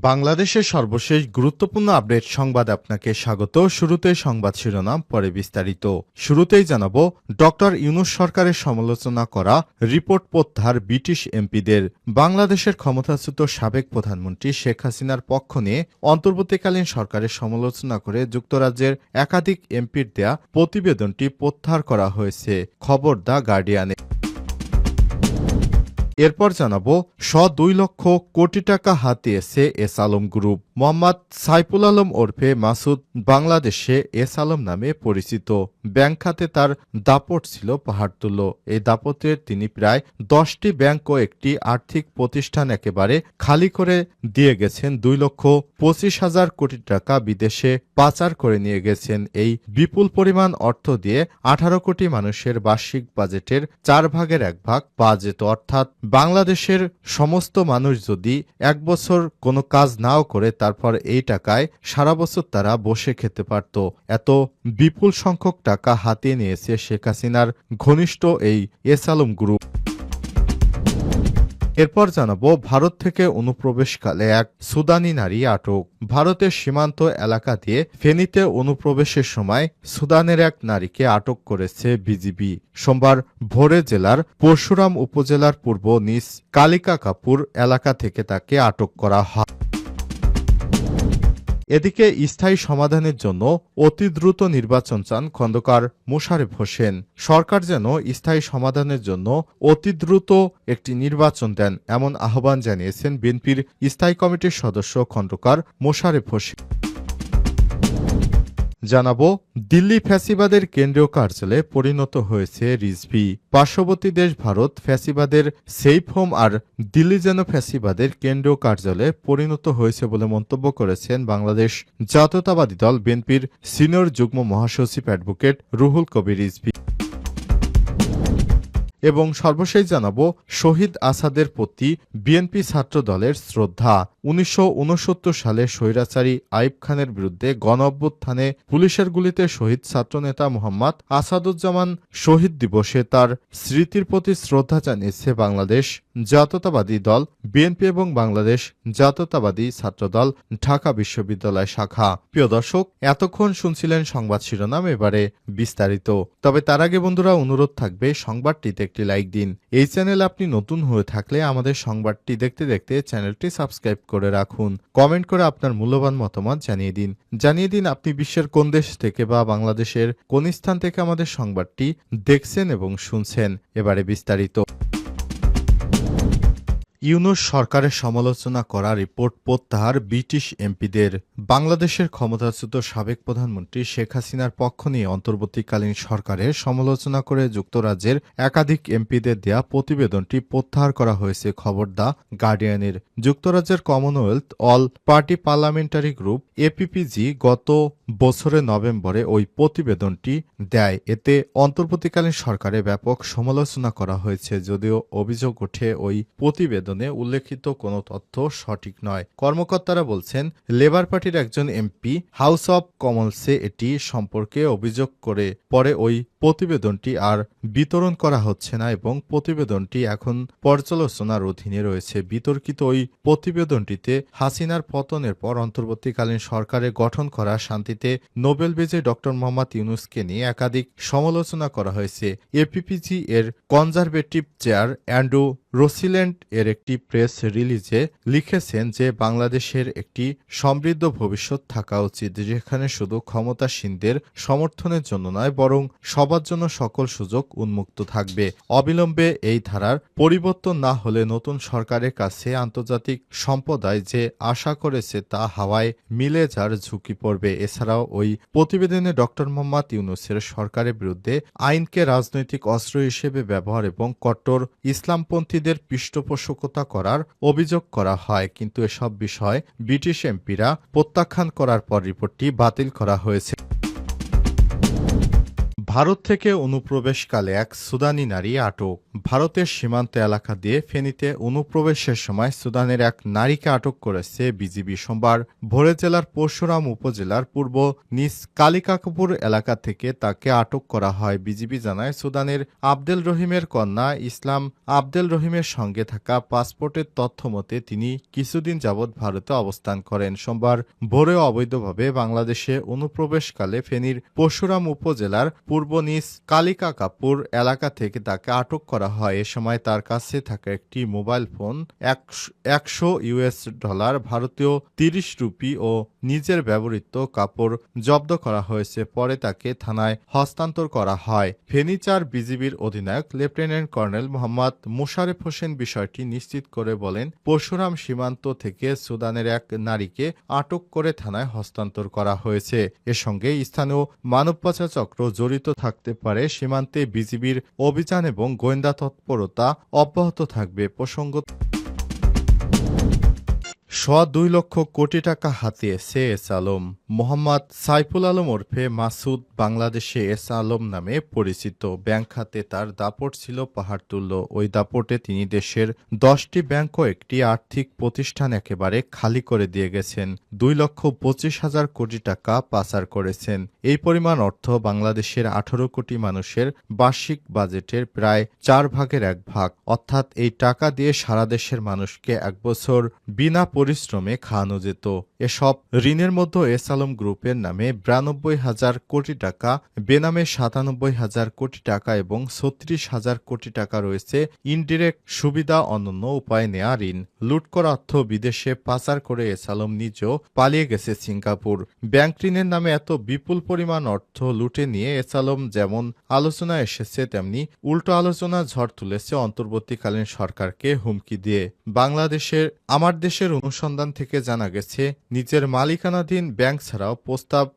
বাংলাদেশের সর্বশেষ গুরুত্বপূর্ণ আপডেট সংবাদ আপনাকে স্বাগত। শুরুতে সংবাদ শিরোনাম, পরে বিস্তারিত। শুরুতেই জানাবো, ডক্টর ইউনূস সরকারের সমালোচনা করা রিপোর্ট প্রত্যাহার ব্রিটিশ এমপিদের। বাংলাদেশের ক্ষমতাচ্যুত সাবেক প্রধানমন্ত্রী শেখ হাসিনার পক্ষ নিয়ে অন্তর্বর্তীকালীন সরকারের সমালোচনা করে যুক্তরাজ্যের একাধিক এমপির দেয়া প্রতিবেদনটি প্রত্যাহার করা হয়েছে। খবর দ্য গার্ডিয়ানে। এরপর জানাবো, 2 লক্ষ কোটি টাকা হাতিয়েছে এস আলম গ্রুপ। মোহাম্মদ সাইফুল আলম ওরফে মাসুদ বাংলাদেশে এস আলম নামে পরিচিত। ব্যাংক খাতে তার দাপট ছিল পাহাড়তুল্য। এই দাপটে তিনি প্রায় 10টি ব্যাংক ও একটি আর্থিক প্রতিষ্ঠান একেবারে খালি করে দিয়ে গেছেন। 2,25,000 কোটি টাকা বিদেশে পাচার করে নিয়ে গেছেন। এই বিপুল পরিমাণ অর্থ দিয়ে 18 কোটি মানুষের বার্ষিক বাজেটের 4 ভাগের 1 ভাগ পাওয়া যেত। অর্থাৎ বাংলাদেশের সমস্ত মানুষ যদি 1 বছর কোনো কাজ নাও করে তারপর এই টাকায় সারা বছর তারা বসে খেতে পারত। এত বিপুল সংখ্যক টাকা হাতিয়ে নিয়েছে শেখ হাসিনার ঘনিষ্ঠ এই এস আলম গ্রুপ। এরপর জানাবো, ভারত থেকে অনুপ্রবেশকালে এক সুদানি নারী আটক। ভারতের সীমান্ত এলাকা দিয়ে ফেনীতে অনুপ্রবেশের সময় সুদানের এক নারীকে আটক করেছে বিজিবি। সোমবার ভোরে জেলার পরশুরাম উপজেলার পূর্ব নিচ কালিকাকাপুর এলাকা থেকে তাকে আটক করা হয়। এদিকে স্থায়ী সমাধানের জন্য অতি দ্রুত নির্বাচন চান খন্দকার মোশারেফ হোসেন। সরকার যেন স্থায়ী সমাধানের জন্য অতি দ্রুত একটি নির্বাচন দেন, এমন আহ্বান জানিয়েছেন বিএনপির স্থায়ী কমিটির সদস্য খন্দকার মোশারেফ হোসেন। জানাবো, দিল্লি ফ্যাসিবাদের কেন্দ্রীয় কার্যালয়ে পরিণত হয়েছে রিজভি। পার্শ্ববর্তী দেশ ভারত ফ্যাসিবাদের সেফ হোম, আর দিল্লি যেন ফ্যাসিবাদের কেন্দ্রীয় কার্যালয়ে পরিণত হয়েছে বলে মন্তব্য করেছেন বাংলাদেশ জাতীয়তাবাদী দল বিএনপির সিনিয়র যুগ্ম মহাসচিব অ্যাডভোকেট রুহুল কবির রিজভি। এবং সর্বশেষ জানাবো, শহীদ আসাদের প্রতি বিএনপি ছাত্র দলের শ্রদ্ধা। 1969 সালে স্বৈরাচারী আইয়ুব খানের বিরুদ্ধে গণঅভ্যুত্থানে পুলিশের গুলিতে শহীদ ছাত্রনেতা মোহাম্মদ আসাদুজ্জামান শহীদ দিবসে তার স্মৃতির প্রতি শ্রদ্ধা জানিয়েছে বাংলাদেশ জাতীয়তাবাদী দল বিএনপি এবং বাংলাদেশ জাতীয়তাবাদী ছাত্রদল ঢাকা বিশ্ববিদ্যালয় শাখা। প্রিয় দর্শক, এতক্ষণ শুনছিলেন সংবাদ শিরোনাম, এবারে বিস্তারিত। তবে তার আগে বন্ধুরা, অনুরোধ থাকবে সংবাদটিতে একটি লাইক দিন। এই চ্যানেলে আপনি নতুন হয়ে থাকলে আমাদের সংবাদটি দেখতে দেখতে চ্যানেলটি সাবস্ক্রাইব করে রাখুন। কমেন্ট করে আপনার মূল্যবান মতামত জানিয়ে দিন আপনি বিশ্বের কোন দেশ থেকে বা বাংলাদেশের কোন স্থান থেকে আমাদের সংবাদটি দেখছেন এবং শুনছেন। এবারে বিস্তারিত। ইউনূস সরকারের সমালোচনা করা রিপোর্ট প্রত্যাহার ব্রিটিশ এমপিদের। বাংলাদেশের ক্ষমতাচ্যুত সাবেক প্রধানমন্ত্রী শেখ হাসিনার পক্ষ নিয়ে অন্তর্বর্তীকালীন সরকারের সমালোচনা করে যুক্তরাজ্যের একাধিক এমপিদের দেয়া প্রতিবেদনটি প্রত্যাহার করা হয়েছে। খবর দ্য গার্ডিয়ানের। যুক্তরাজ্যের Commonwealth all party parliamentary group APPG গত বছরের নভেম্বরে ওই প্রতিবেদনটি দেয়। এতে অন্তর্বর্তীকালীন সরকারের ব্যাপক সমালোচনা করা হয়েছে। যদিও অভিযোগ ওঠে ওই প্রতিবেদনে উল্লেখিত কোনো তথ্য সঠিক নয়। কর্মকর্তারা বলছেন, লেবার পার্টির একজন এমপি হাউস অব কমন্সে এটি সম্পর্কে অভিযোগ করে পরে ওই প্রতিবেদনটি আর বিতরণ করা হচ্ছে না এবং প্রতিবেদনটি এখন পর্যালোচনার অধীনে রয়েছে। বিতর্কিত ওই প্রতিবেদনটিতে হাসিনার পতনের পর অন্তর্বর্তীকালীন সরকারের গঠন করা শান্তিতে নোবেল বিজয়ী ডক্টর মোহাম্মদ ইউনূসকে নিয়ে একাধিক সমালোচনা করা হয়েছে। এপিপিজি এর কনজারভেটিভ চেয়ার অ্যান্ড্রু রোসিল্যান্ড এর একটি প্রেস রিলিজে লিখেছেন যে বাংলাদেশের একটি সমৃদ্ধ ভবিষ্যৎ থাকা উচিত, যেখানে শুধু ক্ষমতাসীনদের সমর্থনের জন্য নয় বরং সবার জন্য সকল সুযোগ উন্মুক্ত থাকবে। অবিলম্বে এই ধারার পরিবর্তন না হলে নতুন সরকারের কাছে আন্তর্জাতিক সম্প্রদায় যে আশা করেছে তা হাওয়ায় মিলে যাওয়ার ঝুঁকি পড়বে। এছাড়াও ওই প্রতিবেদনে ডক্টর মোহাম্মদ ইউনূসের সরকারের বিরুদ্ধে আইনকে রাজনৈতিক অস্ত্র হিসেবে ব্যবহার এবং কট্টর ইসলামপন্থীদের পৃষ্ঠপোষকতা করার অভিযোগ করা হয়, কিন্তু এসব বিষয় ব্রিটিশ এমপিরা প্রত্যাখ্যান করার পর রিপোর্টটি বাতিল করা হয়েছে। ভারত থেকে অনুপ্রবেশকালে এক সুদানি নারী আটক। ভারতের সীমান্ত এলাকা দিয়ে ফেনীতে অনুপ্রবেশের সময় সুদানের এক নারীকে আটক করেছে বিজিবি। সোমবার ভোরে জেলার পরশুরাম উপজেলার পূর্ব নিজ কালিকাপুর এলাকা থেকে তাকে আটক করা হয়। বিজিবি জানায়, সুদানের আবদেল রহিমের কন্যা ইসলাম আবদেল রহিমের সঙ্গে থাকা পাসপোর্টের তথ্য মতে তিনি কিছুদিন যাবৎ ভারতে অবস্থান করেন। সোমবার ভোরে অবৈধভাবে বাংলাদেশে অনুপ্রবেশকালে ফেনীর পরশুরাম উপজেলার পূর্ব নিজ কালিকাপুর এলাকা থেকে তাকে আটক করা হয়। এ সময় তার কাছে থাকা একটি মোবাইল ফোন, $100 ভারতীয় 30 রুপি ও নিজের ব্যবহৃত কাপড় জব্দ করা হয়েছে। পরে তাকে থানায় হস্তান্তর করা হয়। ফেনী ৪ বিজিবির অধিনায়ক লেফটেন্যান্ট কর্নেল মোহাম্মদ মোশারেফ হোসেন বিষয়টি নিশ্চিত করে বলেন, পরশুরাম সীমান্ত থেকে সুদানের এক নারীকে আটক করে থানায় হস্তান্তর করা হয়েছে। এর সঙ্গে স্থানীয় মানব পাচার চক্র জড়িত থাকতে পারে। সীমান্তে বিজিবির অভিযান এবং গোয়েন্দা তৎপরতা অব্যাহত থাকবে। প্রসঙ্গত, 2.25 লক্ষ কোটি টাকা হাতিয়েছে এস আলম। মোহাম্মদ সাইফুল আলম ওরফে মাসুদ বাংলাদেশে এস আলম নামে পরিচিত। ব্যাংক খাতে তার দাপট ছিল পাহাড়তুল্য। ওই দাপটে তিনি দেশের 10টি ব্যাংক ও একটি আর্থিক প্রতিষ্ঠান একেবারে খালি করে দিয়ে গেছেন। 2,25,000 কোটি টাকা পাচার করেছেন। এই পরিমাণ অর্থ বাংলাদেশের 18 কোটি মানুষের বার্ষিক বাজেটের প্রায় 4 ভাগের 1 ভাগ। অর্থাৎ এই টাকা দিয়ে সারা দেশের মানুষকে 1 বছর বিনা পরিশ্রমে খাওয়ানো যেত। এসব ঋণের মধ্যে এস আলম গ্রুপের নামে 92,000 কোটি টাকা, বেনামে 97,000 কোটি টাকা এবং 36,000 কোটি টাকা রয়েছে ইনডিরেক্ট সুবিধা অনন্য উপায়ে নেয়া ঋণ। লুট করা অর্থ বিদেশে পাচার করে এস আলম নিজেও পালিয়ে গেছে সিঙ্গাপুর। ব্যাংক ঋণের নামে এত বিপুল পরিমাণ অর্থ লুটে নিয়ে এস আলম যেমন আলোচনা এসেছে, তেমনি উল্টো আলোচনা ঝড় তুলেছে অন্তর্বর্তীকালীন সরকারকে হুমকি দিয়ে। আমার দেশের অনুসন্ধান থেকে জানা গেছে, নিজের মালিকানাধীন ব্যাংক ছাড়াও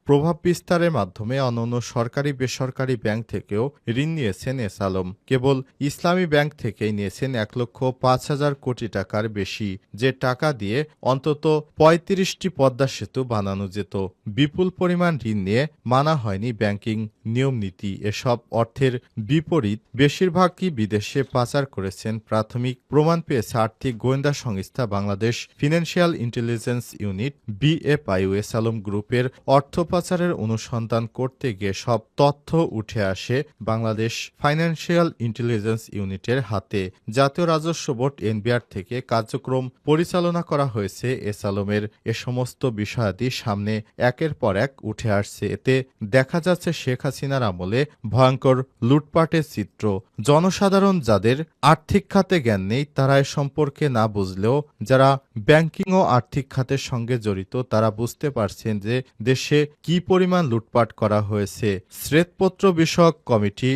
প্রভাব বিস্তারের মাধ্যমে অন্যান্য সরকারি বেসরকারি ব্যাংক থেকেও ঋণ নিয়েছেন এস আলম। কেবল ইসলামী ব্যাংক থেকেই নিয়েছেন 1,05,000 কোটি টাকার বেশি, যে টাকা দিয়ে অন্তত 35টি পদ্মা সেতু বানানো যেত। বিপুল পরিমাণ ঋণ নিয়ে মানা হয়নি ব্যাংকিং নিয়মনীতি। এসব অর্থের বিপরীত বেশিরভাগই বিদেশে পাচার করেছেন। প্রাথমিক প্রমাণ পেয়েছে আর্থিক গোয়েন্দা সংস্থা Bangladesh financial intelligence unit BFIU। S Alam গ্রুপের অর্থ পাচারের অনুসন্ধান করতে গিয়ে সব তথ্য উঠে আসে বাংলাদেশ ফাইন্যান্সিয়াল ইন্টেলিজেন্স ইউনিটের হাতে। জাতীয় রাজস্ব বোর্ড NBR থেকে কার্যক্রম পরিচালনা করা হয়েছে। এস আলমের এ সমস্ত বিষয়াদি সামনে একের পর এক উঠে আসছে। এতে দেখা যাচ্ছে শেখ হাসিনার আমলে ভয়ঙ্কর লুটপাটের চিত্র। জনসাধারণ যাদের আর্থিক খাতে জ্ঞান নেই, তারা এ সম্পর্কে না বুঝলেও যারা ব্যাংকিং ও আর্থিক খাতের সঙ্গে জড়িত তারা বুঝতে পারছেন যে দেশে কি পরিমাণ লুটপাট করা হয়েছে। শ্বেতপত্র বিষয়ক কমিটি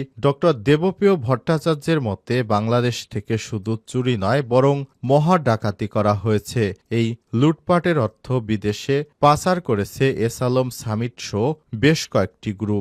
দেবপ্রিয় ভট্টাচার্যের মতে বাংলাদেশ থেকে শুধু চুরি নয়, বরং মহা ডাকাতি করা হয়েছে। এই লুটপাটের অর্থ বিদেশে পাচার করেছে এস আলম সামিট সহ বেশ কয়েকটি গ্রুপ।